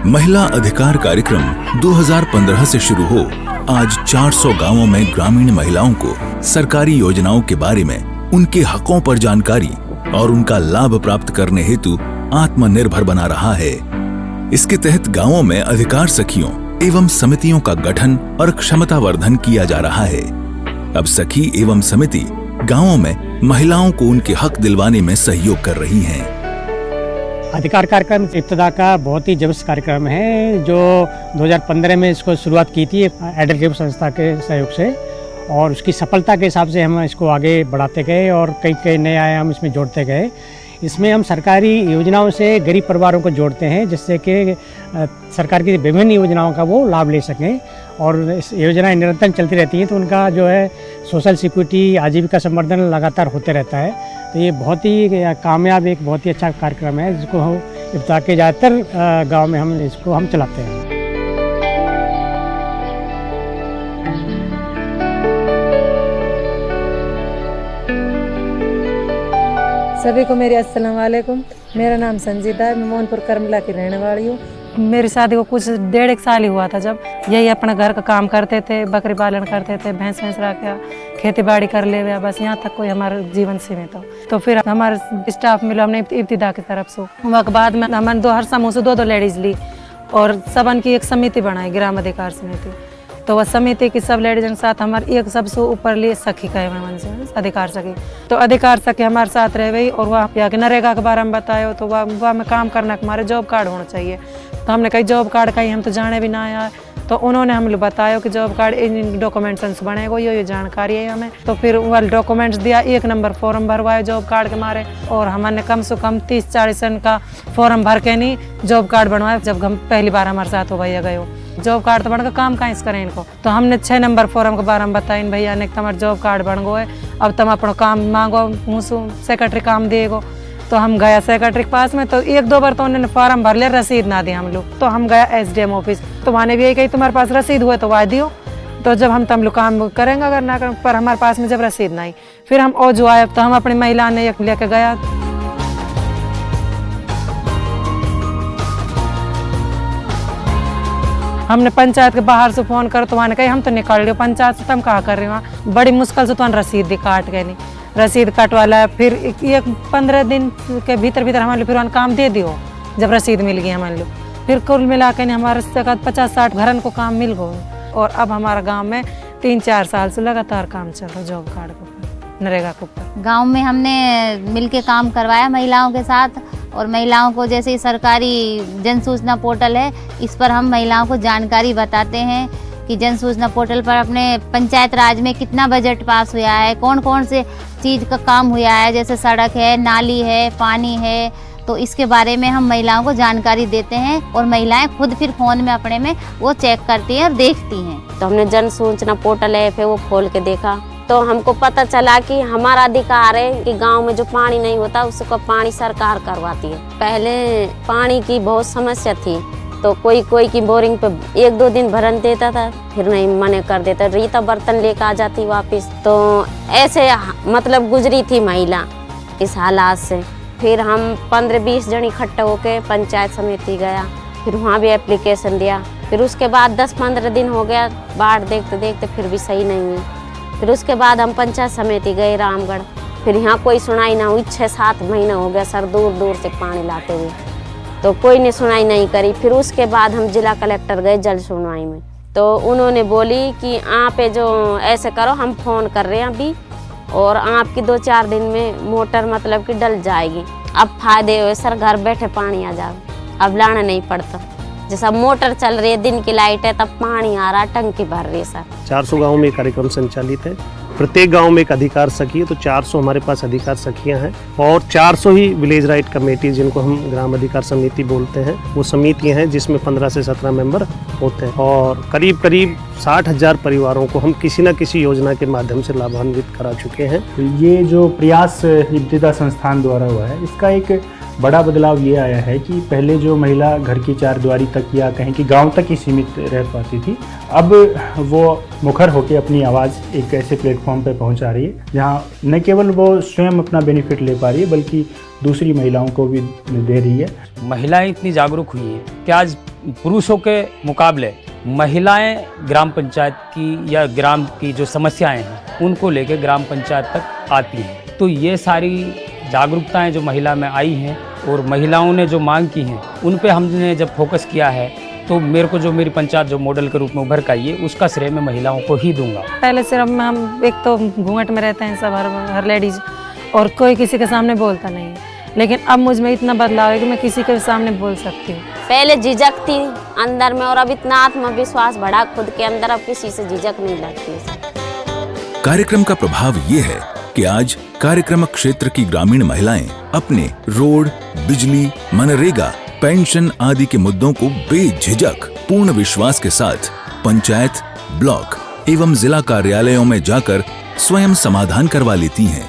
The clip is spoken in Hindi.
महिला अधिकार कार्यक्रम 2015 से शुरू हो आज 400 गांवों में ग्रामीण महिलाओं को सरकारी योजनाओं के बारे में, उनके हकों पर जानकारी और उनका लाभ प्राप्त करने हेतु आत्मनिर्भर बना रहा है। इसके तहत गांवों में अधिकार सखियों एवं समितियों का गठन और क्षमतावर्धन किया जा रहा है। अब सखी एवं समिति गांवों में महिलाओं को उनके हक दिलवाने में सहयोग कर रही हैं। अधिकार कार्यक्रम इब्तिदा का बहुत ही जबरदस्त कार्यक्रम है जो 2015 में इसको शुरुआत की थी एडल संस्था के सहयोग से, और उसकी सफलता के हिसाब से हम इसको आगे बढ़ाते गए और कई नए आयाम इसमें जोड़ते गए। इसमें हम सरकारी योजनाओं से गरीब परिवारों को जोड़ते हैं जिससे कि सरकार की विभिन्न योजनाओं का वो लाभ ले सकें, और इस योजनाएं निरंतर चलती रहती हैं तो उनका जो है सोशल सिक्योरिटी, आजीविका संवर्धन लगातार होते रहता है। तो ये बहुत ही कामयाब, एक बहुत ही अच्छा कार्यक्रम है जिसको हम इब्तिदा के ज़्यादातर गाँव में हम इसको चलाते हैं। सभी को मेरी अस्सलाम वालेकुम। मेरा नाम संजीदा है, मैं मोहनपुर करमला की रहने वाली हूँ। मेरी शादी को कुछ 1.5 साल ही हुआ था जब यही अपना घर का काम करते थे, बकरी पालन करते थे, भैंस रख गया, खेती बाड़ी कर ले गया, बस यहाँ तक कोई हमारा जीवन सीमित हो। तो फिर हमारे स्टाफ मिला हमने इब्तिदा की तरफ से। वहाँ के बाद में हमने हर समूह से 2-2 लेडीज ली और सबन की एक समिति बनाई, ग्राम अधिकार समिति। तो वह समिति की सब लेडीज के साथ हमारे एक सबसे ऊपर लिए सखी कहे अधिकार सखी। तो अधिकार सखी हमारे साथ रह गई और वहाँ पे नरेगा के बारे में बताया। तो वह में काम करना हमारे जॉब कार्ड होना चाहिए। तो हमने कही जॉब कार्ड कहीं हम तो जाने भी ना आया। तो उन्होंने हम बताया कि जॉब कार्ड इन डॉक्यूमेंट्स बनेगा, ये जानकारी है हमें। तो फिर वह डॉक्यूमेंट्स दिया, 1 नंबर फॉर्म भरवाया जॉब कार्ड के मारे, और हमने कम से कम 30-40 रन का फॉर्म भर के नहीं जॉब कार्ड बनवाया। जब हम पहली बार हमारे साथ हो भैया गए हो जॉब कार्ड तो बनकर काम कहीं से करें इनको। तो हमने 6 नंबर फॉर्म के बारे में बताया भैया ने तुम्हारा जॉब कार्ड बन गो है, अब तुम अपना काम मांगो, मुँह सेक्रेटरी काम देगो। तो हम गया सेक्रेटरी के पास में, तो 1-2 बार तो उन्होंने फॉर्म भर लिया, रसीद ना दी हम लोग। तो हम गया SDM ऑफिस, तो वहाँ ने भी यही कही तुम्हारे पास रसीद हुआ तो वह दियो। तो जब हम लोग काम करेंगे अगर ना करें, पर हमारे पास में जब रसीद नहीं, फिर हम और जो आए तो हम अपनी महिला ने एक लेके गया। हमने पंचायत के बाहर से फ़ोन कर तो वहाँ ने कही हम तो निकाल रहे हो पंचायत से, तुम कहाँ कर रहे हो, बड़ी मुश्किल से तो रसीद दी काट के नहीं, रसीद कटवा लाया। फिर 15 दिन के भीतर हमारे फिर काम दे दियो जब रसीद मिल गई हमारे लोग। फिर कुल मिला के हमारे 50-60 घरन को काम मिल गए, और अब हमारा गाँव में 3-4 साल से लगातार काम चल रहा है जॉब कार्ड के ऊपर, नरेगा के ऊपर। गाँव में हमने मिलके काम करवाया महिलाओं के साथ, और महिलाओं को जैसे सरकारी जन सूचना पोर्टल है, इस पर हम महिलाओं को जानकारी बताते हैं कि जन सूचना पोर्टल पर अपने पंचायत राज में कितना बजट पास हुआ है, कौन कौन से चीज़ का काम हुआ है, जैसे सड़क है, नाली है, पानी है। तो इसके बारे में हम महिलाओं को जानकारी देते हैं, और महिलाएं खुद फिर फ़ोन में अपने में वो चेक करती हैं और देखती हैं। तो हमने जन सूचना पोर्टल है फिर वो खोल के देखा, तो हमको पता चला कि हमारा अधिकार है कि गांव में जो पानी नहीं होता उसको पानी सरकार करवाती है। पहले पानी की बहुत समस्या थी, तो कोई की बोरिंग पे 1-2 दिन भरन देता था, फिर नहीं मने कर देता, रीता बर्तन लेकर आ जाती वापस। तो ऐसे मतलब गुजरी थी महिला इस हालात से। फिर हम 15-20 जन इकट्ठा होकर पंचायत समिति गया, फिर वहाँ भी एप्लीकेशन दिया। फिर उसके बाद 10-15 दिन हो गया, बाढ़ देखते देखते फिर भी सही नहीं हुई। फिर उसके बाद हम पंचायत समिति गए रामगढ़, फिर यहाँ कोई सुनाई ना हुई। 6-7 महीना हो गया सर दूर दूर से पानी लाते हुए, तो कोई ने सुनाई नहीं करी। फिर उसके बाद हम जिला कलेक्टर गए जल सुनवाई में, तो उन्होंने बोली कि आप जो ऐसे करो, हम फ़ोन कर रहे हैं अभी, और आपकी 2-4 दिन में मोटर मतलब कि डल जाएगी। अब फायदे हुए सर, घर बैठे पानी आ जाए, अब लाना नहीं पड़ता। जैसा मोटर चल रही है, दिन की लाइट है, तब पानी आ रहा, टंकी भर रही है सर। 400 गाँव में कार्यक्रम संचालित है, प्रत्येक गांव में एक अधिकार सखी है, तो 400 हमारे पास अधिकार सखियां हैं, और 400 ही विलेज राइट कमेटी जिनको हम ग्राम अधिकार समिति बोलते हैं, वो समितियां हैं जिसमें 15 से 17 मेंबर होते हैं, और करीब 60,000 परिवारों को हम किसी न किसी योजना के माध्यम से लाभान्वित करा चुके हैं। ये जो प्रयास इब्तिदा संस्थान द्वारा हुआ है, इसका एक बड़ा बदलाव ये आया है कि पहले जो महिला घर की चारदीवारी तक या कहें कि गांव तक ही सीमित रह पाती थी, अब वो मुखर होकर अपनी आवाज़ एक ऐसे प्लेटफॉर्म पर पहुंचा रही है जहां न केवल वो स्वयं अपना बेनिफिट ले पा रही है बल्कि दूसरी महिलाओं को भी दे रही है। महिलाएं इतनी जागरूक हुई हैं कि आज पुरुषों के मुकाबले महिलाएं ग्राम पंचायत की या ग्राम की जो समस्याएं हैं उनको लेकर ग्राम पंचायत तक आती हैं। तो ये सारी जागरूकताएं जो महिला में आई हैं और महिलाओं ने जो मांग की हैं उन पे हमने जब फोकस किया है तो मेरे को जो मेरी पंचायत जो मॉडल के रूप में उभर का आई है उसका श्रेय मैं महिलाओं को ही दूंगा। पहले सिर्फ हम एक तो घूंघट में रहते हैं सब, हर लेडीज, और कोई किसी के सामने बोलता नहीं है, लेकिन अब मुझ में इतना बदलाव है कि मैं किसी के सामने बोल सकती हूँ। पहले झिझक थी अंदर में और अब इतना आत्मविश्वास बढ़ा खुद के अंदर, अब किसी से झिझक नहीं लगती है। कार्यक्रम का प्रभाव ये है कि आज कार्यक्रम क्षेत्र की ग्रामीण महिलाएं अपने रोड, बिजली, मनरेगा, पेंशन आदि के मुद्दों को बेझिझक पूर्ण विश्वास के साथ पंचायत, ब्लॉक एवं जिला कार्यालयों में जाकर स्वयं समाधान करवा लेती हैं।